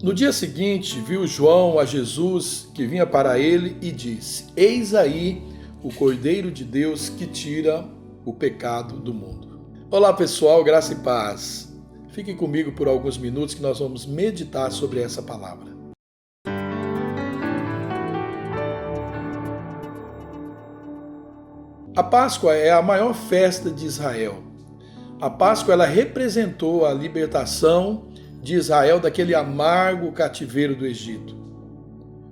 No dia seguinte, viu João a Jesus que vinha para ele e disse: Eis aí o Cordeiro de Deus que tira o pecado do mundo. Olá pessoal, graça e paz. Fiquem comigo por alguns minutos que nós vamos meditar sobre essa palavra. A Páscoa é a maior festa de Israel. A Páscoa ela representou a libertação de Israel daquele amargo cativeiro do Egito.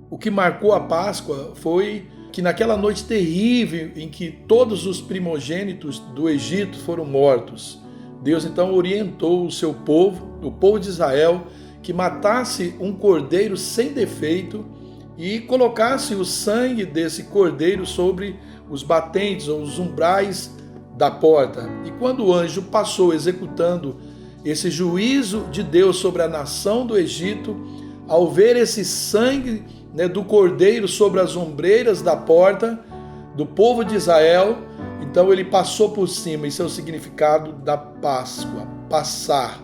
O que marcou a Páscoa foi que naquela noite terrível em que todos os primogênitos do Egito foram mortos, Deus então orientou o seu povo, o povo de Israel, que matasse um cordeiro sem defeito e colocasse o sangue desse cordeiro sobre os batentes ou os umbrais da porta. E quando o anjo passou executando esse juízo de Deus sobre a nação do Egito, ao ver esse sangue do cordeiro sobre as ombreiras da porta do povo de Israel, então ele passou por cima. Isso é o significado da Páscoa, passar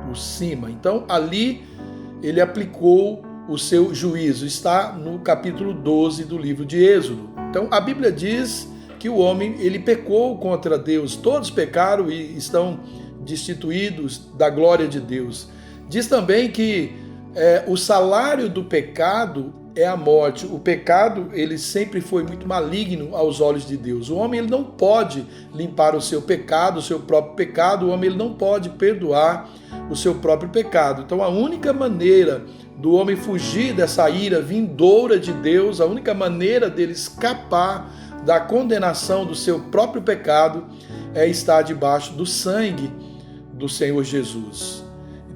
por cima. Então ali ele aplicou o seu juízo. Está no capítulo 12 do livro de Êxodo. Então a Bíblia diz que o homem ele pecou contra Deus. Todos pecaram e estão destituídos da glória de Deus. Diz também que o salário do pecado é a morte. O pecado ele sempre foi muito maligno aos olhos de Deus. O homem ele não pode limpar o seu pecado, o seu próprio pecado. O homem ele não pode perdoar o seu próprio pecado. Então a única maneira do homem fugir dessa ira vindoura de Deus, a única maneira dele escapar da condenação do seu próprio pecado é estar debaixo do sangue do Senhor Jesus.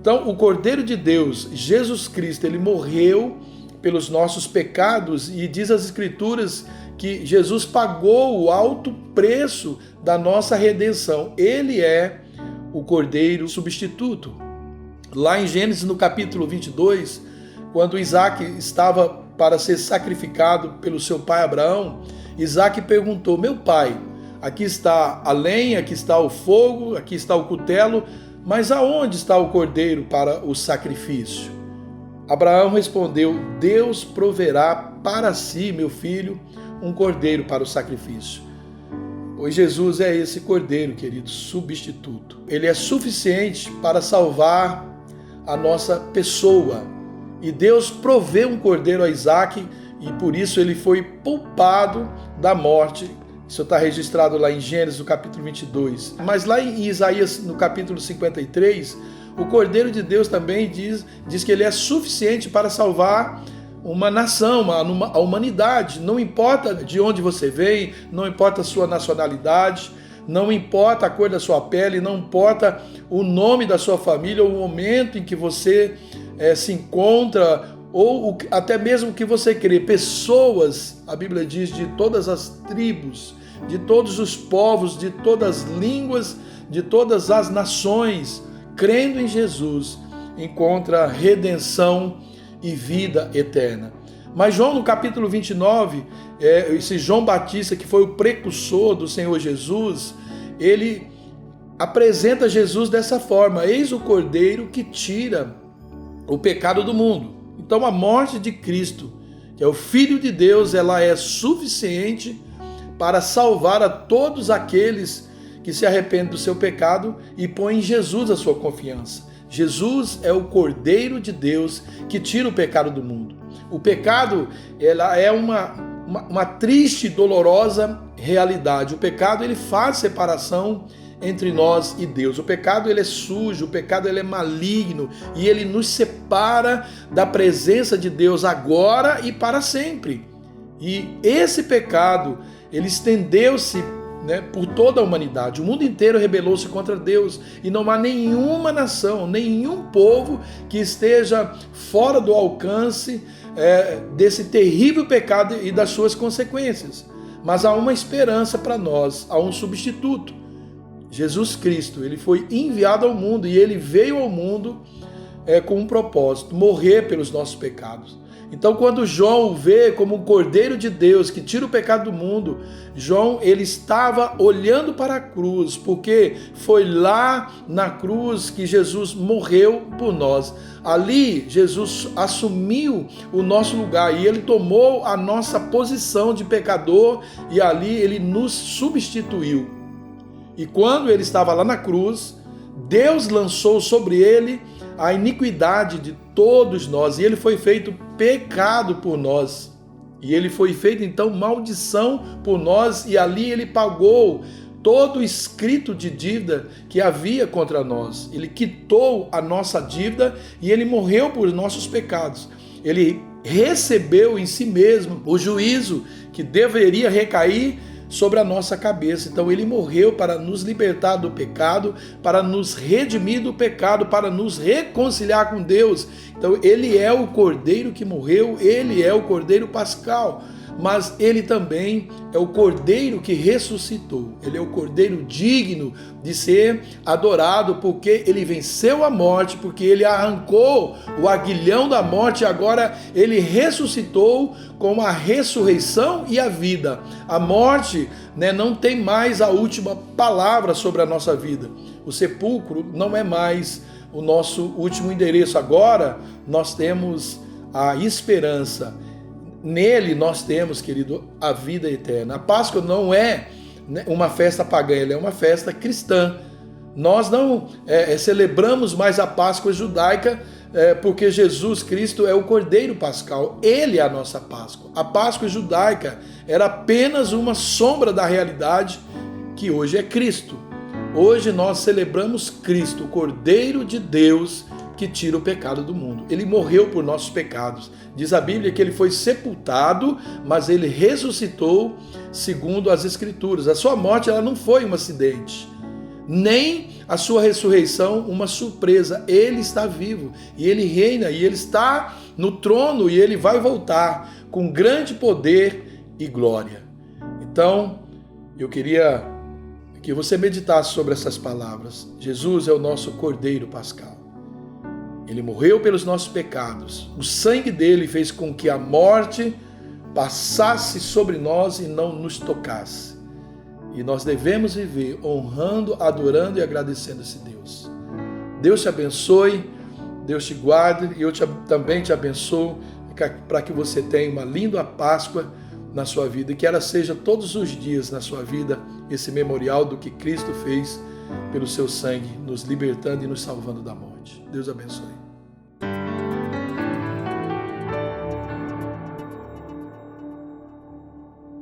Então, o Cordeiro de Deus, Jesus Cristo, ele morreu pelos nossos pecados e diz as Escrituras que Jesus pagou o alto preço da nossa redenção. Ele é o Cordeiro substituto. Lá em Gênesis, no capítulo 22, quando Isaac estava para ser sacrificado pelo seu pai Abraão, Isaac perguntou: meu pai, aqui está a lenha, aqui está o fogo, aqui está o cutelo, mas aonde está o cordeiro para o sacrifício? Abraão respondeu: Deus proverá para si, meu filho, um cordeiro para o sacrifício. Pois Jesus é esse cordeiro, querido, substituto. Ele é suficiente para salvar a nossa pessoa. E Deus proveu um cordeiro a Isaac e por isso ele foi poupado da morte. Isso está registrado lá em Gênesis, no capítulo 22. Mas lá em Isaías, no capítulo 53, o Cordeiro de Deus também diz que ele é suficiente para salvar uma nação, a humanidade. Não importa de onde você vem, não importa a sua nacionalidade, não importa a cor da sua pele, não importa o nome da sua família, ou o momento em que você se encontra, ou até mesmo que você crê. Pessoas, a Bíblia diz, de todas as tribos, de todos os povos, de todas as línguas, de todas as nações, crendo em Jesus, encontra redenção e vida eterna. Mas João, no capítulo 29, esse João Batista, que foi o precursor do Senhor Jesus, ele apresenta Jesus dessa forma: eis o Cordeiro que tira o pecado do mundo. Então a morte de Cristo, que é o Filho de Deus, ela é suficiente para salvar a todos aqueles que se arrependem do seu pecado e põem em Jesus a sua confiança. Jesus é o Cordeiro de Deus que tira o pecado do mundo. O pecado ela é uma triste e dolorosa realidade. O pecado ele faz separação entre nós e Deus. O pecado ele é sujo, o pecado ele é maligno e ele nos separa da presença de Deus agora e para sempre. E esse pecado ele estendeu-se por toda a humanidade. O mundo inteiro rebelou-se contra Deus e não há nenhuma nação, nenhum povo que esteja fora do alcance desse terrível pecado e das suas consequências. Mas há uma esperança para nós, há um substituto. Jesus Cristo, ele foi enviado ao mundo e ele veio ao mundo com um propósito: morrer pelos nossos pecados. Então, quando João o vê como um Cordeiro de Deus que tira o pecado do mundo, João, ele estava olhando para a cruz, porque foi lá na cruz que Jesus morreu por nós. Ali, Jesus assumiu o nosso lugar e ele tomou a nossa posição de pecador e ali ele nos substituiu. E quando ele estava lá na cruz, Deus lançou sobre ele a iniquidade de todos nós, e ele foi feito pecado por nós, e ele foi feito então maldição por nós, e ali ele pagou todo o escrito de dívida que havia contra nós. Ele quitou a nossa dívida e ele morreu por nossos pecados. Ele recebeu em si mesmo o juízo que deveria recair sobre a nossa cabeça. Então ele morreu para nos libertar do pecado, para nos redimir do pecado, para nos reconciliar com Deus. Então ele é o Cordeiro que morreu, ele é o Cordeiro Pascal, mas ele também é o Cordeiro que ressuscitou. Ele é o Cordeiro digno de ser adorado, porque ele venceu a morte, porque ele arrancou o aguilhão da morte e agora ele ressuscitou com a ressurreição e a vida. A morte, não tem mais a última palavra sobre a nossa vida. O sepulcro não é mais o nosso último endereço. Agora nós temos a esperança. Nele nós temos, querido, a vida eterna. A Páscoa não é uma festa pagã, ela é uma festa cristã. Nós não celebramos mais a Páscoa judaica porque Jesus Cristo é o Cordeiro Pascal. Ele é a nossa Páscoa. A Páscoa judaica era apenas uma sombra da realidade que hoje é Cristo. Hoje nós celebramos Cristo, o Cordeiro de Deus, que tira o pecado do mundo. Ele morreu por nossos pecados. Diz a Bíblia que ele foi sepultado, mas ele ressuscitou segundo as Escrituras. A sua morte ela não foi um acidente, nem a sua ressurreição uma surpresa. Ele está vivo e ele reina e ele está no trono e ele vai voltar com grande poder e glória. Então, eu queria que você meditasse sobre essas palavras. Jesus é o nosso Cordeiro Pascal. Ele morreu pelos nossos pecados. O sangue dele fez com que a morte passasse sobre nós e não nos tocasse. E nós devemos viver honrando, adorando e agradecendo esse Deus. Deus te abençoe, Deus te guarde e eu também te abençoo para que você tenha uma linda Páscoa na sua vida e que ela seja todos os dias na sua vida esse memorial do que Cristo fez pelo seu sangue, nos libertando e nos salvando da morte. Deus abençoe.